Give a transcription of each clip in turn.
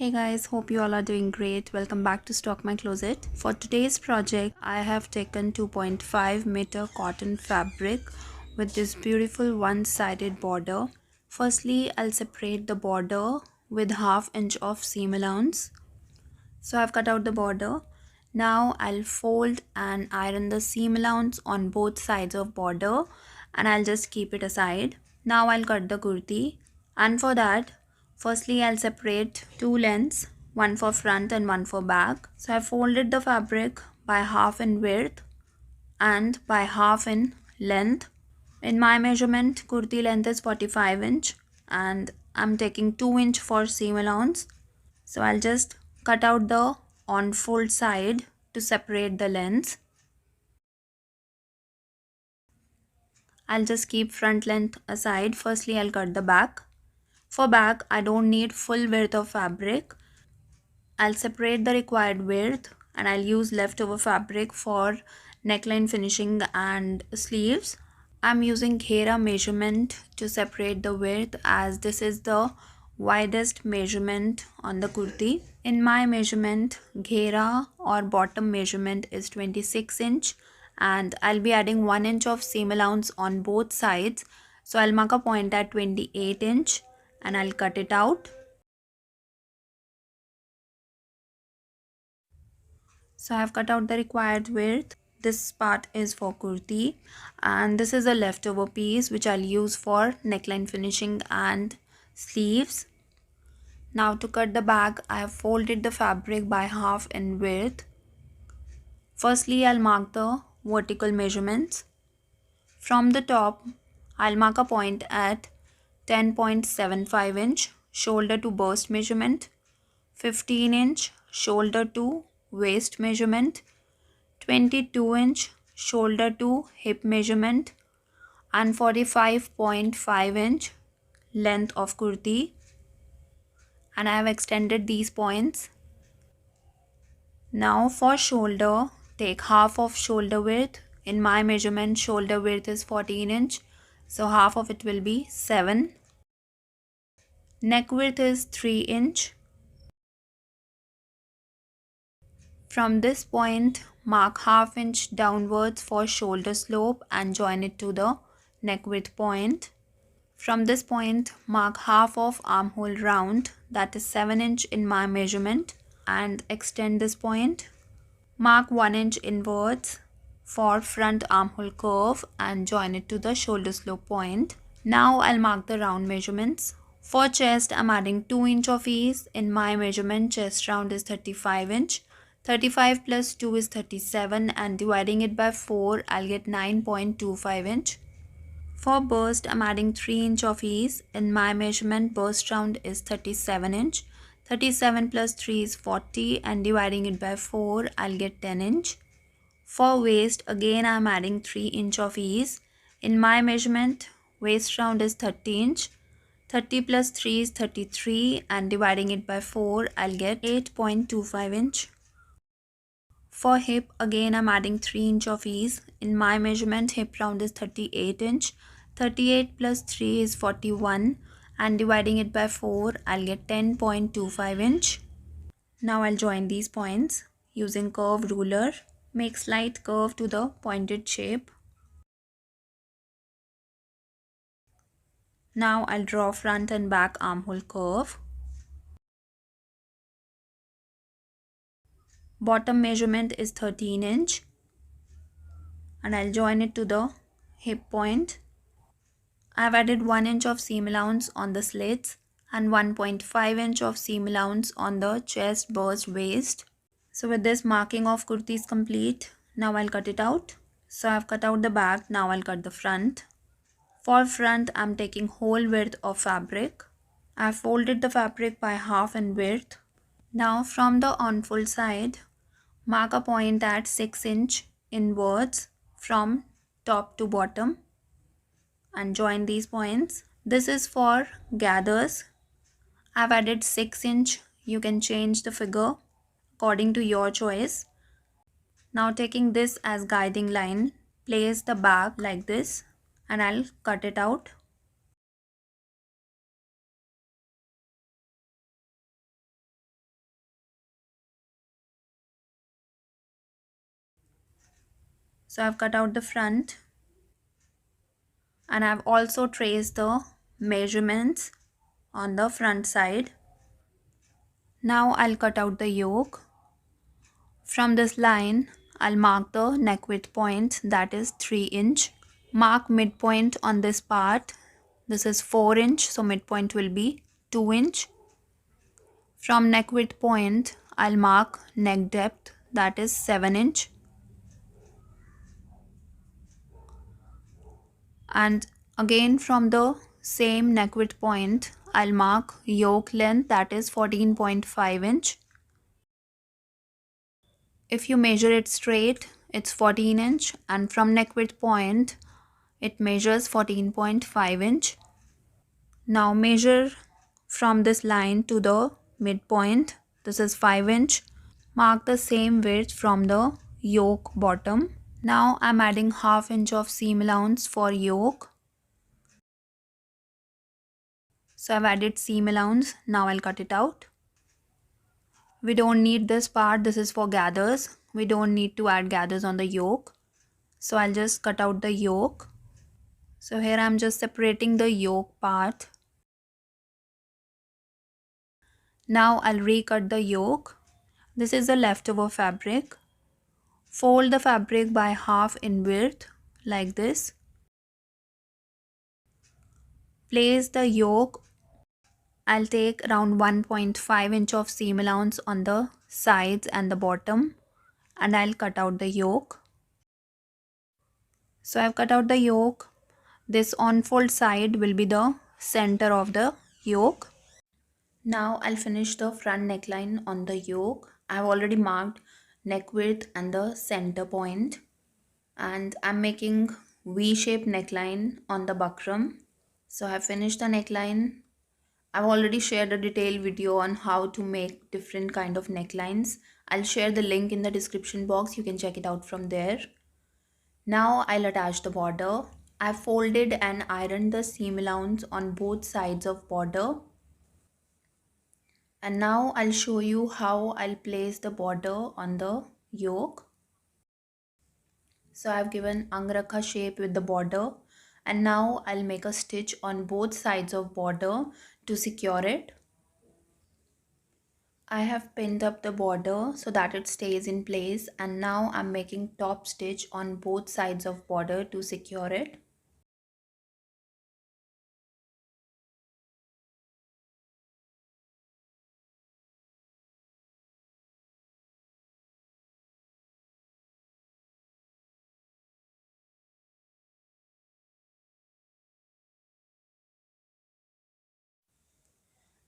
Hey guys, hope you all are doing great. Welcome back to Stock My Closet. For today's project, I have taken 2.5 meter cotton fabric with this beautiful one-sided border. Firstly, I'll separate the border with half inch of seam allowance. So I've cut out the border. Now I'll fold and iron the seam allowance on both sides of border and I'll just keep it aside. Now I'll cut the kurti, and for that firstly I'll separate two lengths, one for front and one for back. So I folded the fabric by half in width and by half in length. In my measurement, kurti length is 45 inch and I'm taking 2 inch for seam allowance. So I'll just cut out the on fold side to separate the lengths. I'll just keep front length aside. Firstly, I'll cut the back. For back, I don't need full width of fabric. I'll separate the required width and I'll use leftover fabric for neckline finishing and sleeves. I'm using Ghera measurement to separate the width as this is the widest measurement on the kurti. In my measurement, Ghera or bottom measurement is 26 inch and I'll be adding 1 inch of seam allowance on both sides. So I'll mark a point at 28 inch and I'll cut it out. So I've cut out the required width. This part is for kurti and this is a leftover piece which I'll use for neckline finishing and sleeves. Now to cut the back, I have folded the fabric by half in width. Firstly, I'll mark the vertical measurements. From the top, I'll mark a point at 10.75 inch shoulder to bust measurement, 15 inch shoulder to waist measurement, 22 inch shoulder to hip measurement and 45.5 inch length of kurti, and I have extended these points. Now for shoulder, take half of shoulder width. In my measurement, shoulder width is 14 inch, so half of it will be 7. Neck width is 3 inch. From this point, mark half inch downwards for shoulder slope and join it to the neck width point. From this point, mark half of armhole round, that is 7 inch in my measurement, and extend this point. Mark 1 inch inwards for front armhole curve and join it to the shoulder slope point. Now I'll mark the round measurements. For chest, I'm adding 2 inch of ease. In my measurement, chest round is 35 inch. 35 plus 2 is 37 and dividing it by 4, I'll get 9.25 inch. For burst, I'm adding 3 inch of ease. In my measurement, burst round is 37 inch. 37 plus 3 is 40 and dividing it by 4, I'll get 10 inch. For waist, again I'm adding 3 inch of ease. In my measurement, waist round is 30 inch. 30 plus 3 is 33 and dividing it by 4, I'll get 8.25 inch. For hip, again I'm adding 3 inch of ease. In my measurement, hip round is 38 inch. 38 plus 3 is 41 and dividing it by 4, I'll get 10.25 inch. Now I'll join these points using curved ruler. Make slight curve to the pointed shape. Now I'll draw front and back armhole curve. Bottom measurement is 13 inch and I'll join it to the hip point. I've added 1 inch of seam allowance on the slits and 1.5 inch of seam allowance on the chest, burst, waist. So with this, marking of kurti is complete. Now I'll cut it out. So I've cut out the back, now I'll cut the front. For front, I'm taking whole width of fabric. I've folded the fabric by half in width. Now from the on-fold side, mark a point at 6 inch inwards from top to bottom and join these points. This is for gathers. I've added 6 inch. You can change the figure according to your choice. Now taking this as guiding line, place the back like this and I'll cut it out. So I've cut out the front and I've also traced the measurements on the front side. Now I'll cut out the yoke. From this line, I'll mark the neck width point, that is 3 inch. Mark midpoint on this part. This is 4 inch, so midpoint will be 2 inch. From neck width point, I'll mark neck depth, that is 7 inch. And again from the same neck width point, I'll mark yoke length, that is 14.5 inch. If you measure it straight, it's 14 inch, and from neck width point, it measures 14.5 inch. Now measure from this line to the midpoint. This is 5 inch. Mark the same width from the yoke bottom. Now I'm adding half inch of seam allowance for yoke. So I've added seam allowance. Now I'll cut it out. We don't need this part. This is for gathers. We don't need to add gathers on the yoke. So I'll just cut out the yoke. So here I'm just separating the yoke part. Now I'll recut the yoke. This is the leftover fabric. Fold the fabric by half in width like this. Place the yoke. I'll take around 1.5 inch of seam allowance on the sides and the bottom, and I'll cut out the yoke. So I've cut out the yoke. This on-fold side will be the center of the yoke. Now I'll finish the front neckline on the yoke. I've already marked neck width and the center point, and I'm making V-shaped neckline on the buckram. So I've finished the neckline. I've already shared a detailed video on how to make different kind of necklines. I'll share the link in the description box. You can check it out from there. Now I'll attach the border. I've folded and ironed the seam allowance on both sides of border. And now I'll show you how I'll place the border on the yoke. So I've given angrakha shape with the border, and now I'll make a stitch on both sides of border to secure it. I have pinned up the border so that it stays in place, and now I'm making top stitch on both sides of border to secure it.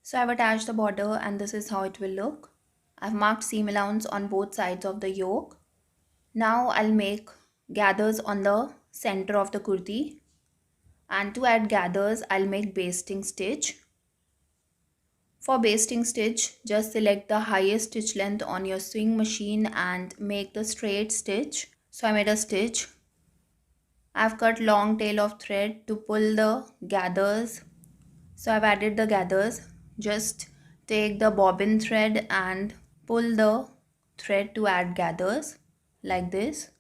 So I've attached the border and this is how it will look. I've marked seam allowance on both sides of the yoke. Now I'll make gathers on the center of the kurti, and to add gathers I'll make basting stitch. For basting stitch, just select the highest stitch length on your sewing machine and make the straight stitch. So I made a stitch. I've cut long tail of thread to pull the gathers. So I've added the gathers. Just take the bobbin thread and pull the thread to add gathers like this,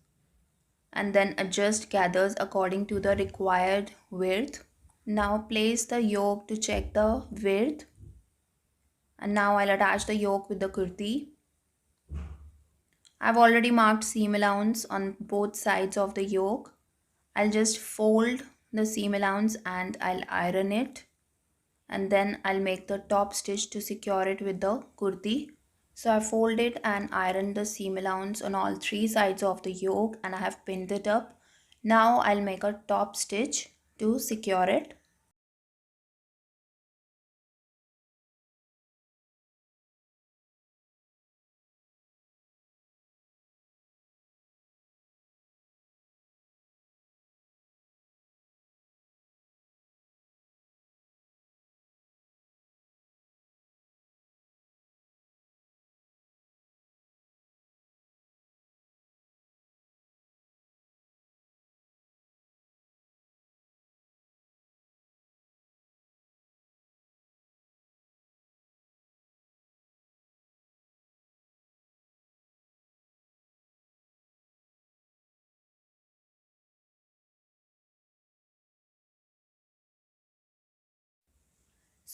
and then adjust gathers according to the required width. Now place the yoke to check the width, and now I'll attach the yoke with the kurti. I've already marked seam allowance on both sides of the yoke. I'll just fold the seam allowance and I'll iron it, and then I'll make the top stitch to secure it with the kurti. So I folded and ironed the seam allowance on all three sides of the yoke and I have pinned it up. Now I'll make a top stitch to secure it.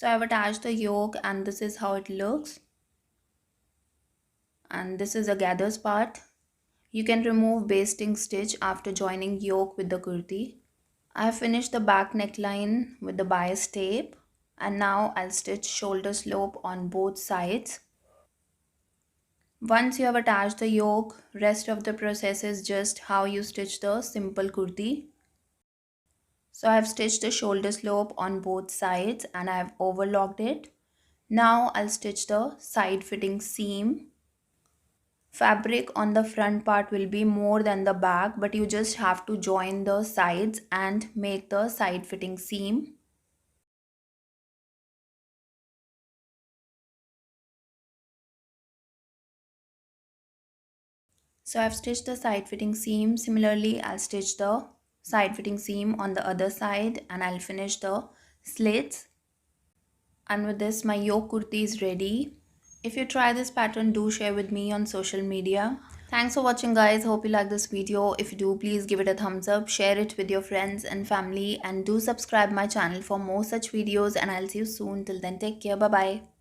So I've attached the yoke and this is how it looks. And this is a gathers part. You can remove basting stitch after joining yoke with the kurti. I have finished the back neckline with the bias tape and now I'll stitch shoulder slope on both sides. Once you have attached the yoke, rest of the process is just how you stitch the simple kurti. So I have stitched the shoulder slope on both sides and I have overlocked it. Now I'll stitch the side fitting seam. Fabric on the front part will be more than the back, but you just have to join the sides and make the side fitting seam. So I've stitched the side fitting seam. Similarly, I'll stitch the side fitting seam on the other side and I'll finish the slits. And with this, my yoke kurti is ready. If you try this pattern, do share with me on social media. Thanks for watching, guys. Hope you like this video. If you do, please give it a thumbs up, share it with your friends and family, and do subscribe my channel for more such videos. And I'll see you soon. Till then, take care. Bye bye.